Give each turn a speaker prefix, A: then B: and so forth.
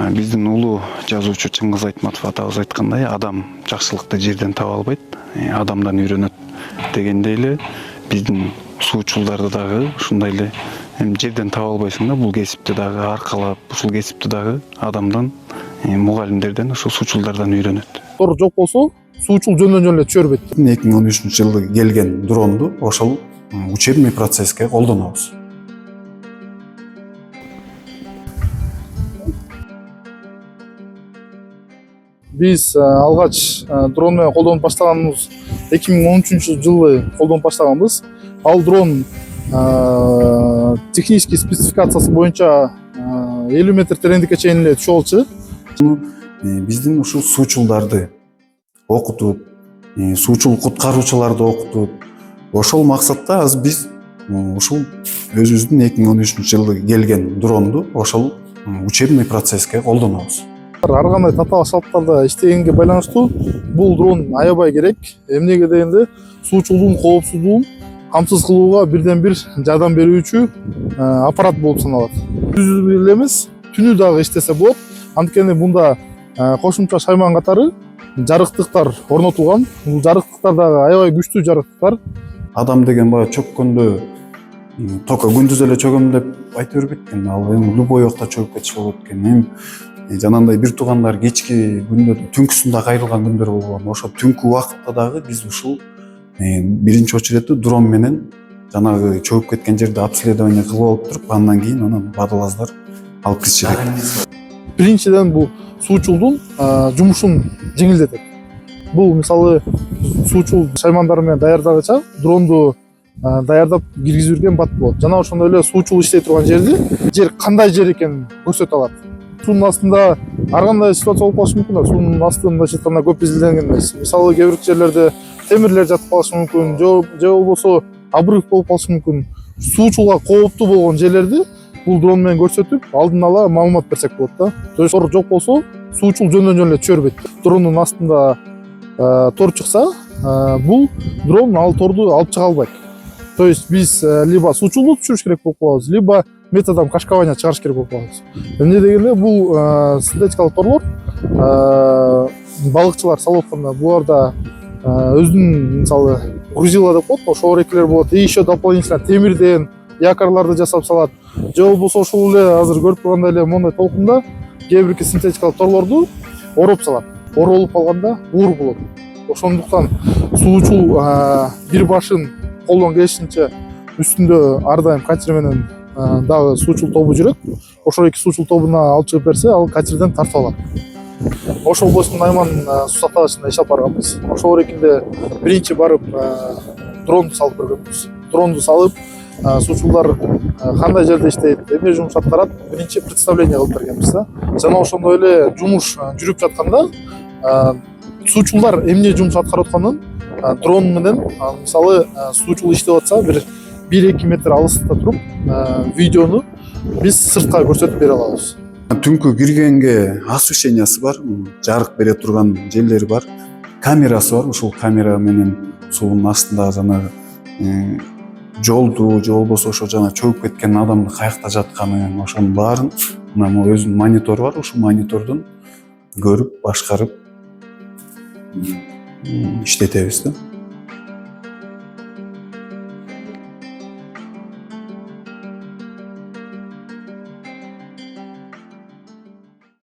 A: Биздин улуу жазуучу Чыңгыз Айтматов атабыз айткандай, адам жакшылыкты жерден таба албайт, адамдан үйрөнөт дегендей эле биздин суучулдарды дагы ушундай эле жерден таба албайсың да, бул кесипти дагы аркалап, ушул кесипти дагы адамдан, мугалимдерден, ушул суучулдардан үйрөнөт.
B: Тор жок болсо, суучул жөндөн жөн эле түшө бербейт.
C: 2013-жылы келген дронду ошол учебный процесске колдонобуз.
B: Биз алгач дрон менен колдонуп баштаганыбыз 2013-жылы колдонуп баштаганбыз. Ал дрон технический спецификациясы боюнча 50 метр тереңдикке чейин эле түшө алчу.
C: Биздин ушул суучулдарды окутуп, суучул куткаруучуларды окутуп, ошол максатта азыр биз ушул өзүбүздүн 2013-жылы келген дронду ошол учебный процесске колдонобуз.
B: Ар кандай татаал шарттарда иштегенге байланыштуу бул дрон аябай керек. Эмнеге дегенде суучулдун коопсуздугун камсыз кылууга бирден бир жардам берүүчү аппарат болуп саналат. Күндүз эле эмес, түнү дагы иштесе болот. Анткени мында кошумча шайман катары жарыктыктар орнотулган. Бул жарыктыктар дагы аябай күчтүү жарыктыктар.
C: Адам деген баягы чөккөндө только күндүз эле чөгөм деп айта бербейт экен. Ал эми любой убакта чөгүп кетиши болот экен. Жанагындай бир туугандар кечки күндө түнкүсүндө кайрылган күндөр болгон. Ошо түнкү убакытта дагы биз ушул биринчи очередте дрон менен жанагы чөгүп кеткен жерди обследование кылып алып туруп, андан кийин анан водолаздар алып кетишет.
B: Биринчиден бул суучулдун жумушун жеңилдетет. Бул мисалы суучул шаймандар менен даярдагыча дронду даярдап киргизип берген бат болот. Жана ошондой эле суучул иштей турган жер кандай жер экенин көрсөтө алат. Суунун астында ар кандай ситуация болуп калышы мүмкүн. Суунун астында мындайча айтканда көп изилденген эмес. Мисалы кээ бир жерлерде темирлер жатып калышы мүмкүн, же болбосо обрыв болуп калышы мүмкүн. Суучулга кооптуу болгон жерлерди бул дрон менен көрсөтүп, алдын ала маалымат берсек болот да. То есть тор жок болсо, суучул жөндөн жөн эле түшө бербейт. Дрондун астында тор чыкса, бул дрон ал торду алып чыга албайт. То есть биз либо суучулду түшүрүш керек болуп калабыз, либо методом кашкавания чыгарыш керек болуп калабыз. Эмне дегенде бул синтетикалык торлор балыкчылар салып атканда буларда өзүнүн мисалы грузила деп коет, ошол эрекелер болот. И еще дополнительно темирден якорларды жасап салат. Же болбосо ошол эле азыр көрүп тургандай эле мондай толкунда кээ бирки синтетикалык торлорду ороп салат. Оролуп калганда уур болот. Ошондуктан суучул бир башын колдон келишинче үстүндө ар дайым катер менен дагы суучул тобу жүрөт. Ошол эки суучул тобуна алып чыгып берсе, ал катерден тартып алат. Ошол Бойсун Найман суу сактагычында иш алып барганбыз. Ошол эрекинде биринчи барып дронду салып көргөнбүз. Дронду салып суучулдар кандай жерде иштейт, эмне жумуш аткарат, биринчи представление кылып бергенбиз да. Жана ошондой эле жумуш жүрүп жатканда суучулдар эмне жумуш аткарып атканын дрон менен мисалы суучул иштеп атса бир 1-2 метр алыстыкта туруп видеону биз сыртка көрсөтүп бере алабыз.
C: Түнкү киргенге освещениясы бар, жарык бере турган жерлери бар, камерасы бар. Ушул камера менен суунун астында жанагы жолду, же болбосо ошо жана чөгүп кеткен адамдын каякта жатканын, ошонун баарын мына өзүнүн монитору бар. Ушул монитордон көрүп, башкарып иштетебиз да.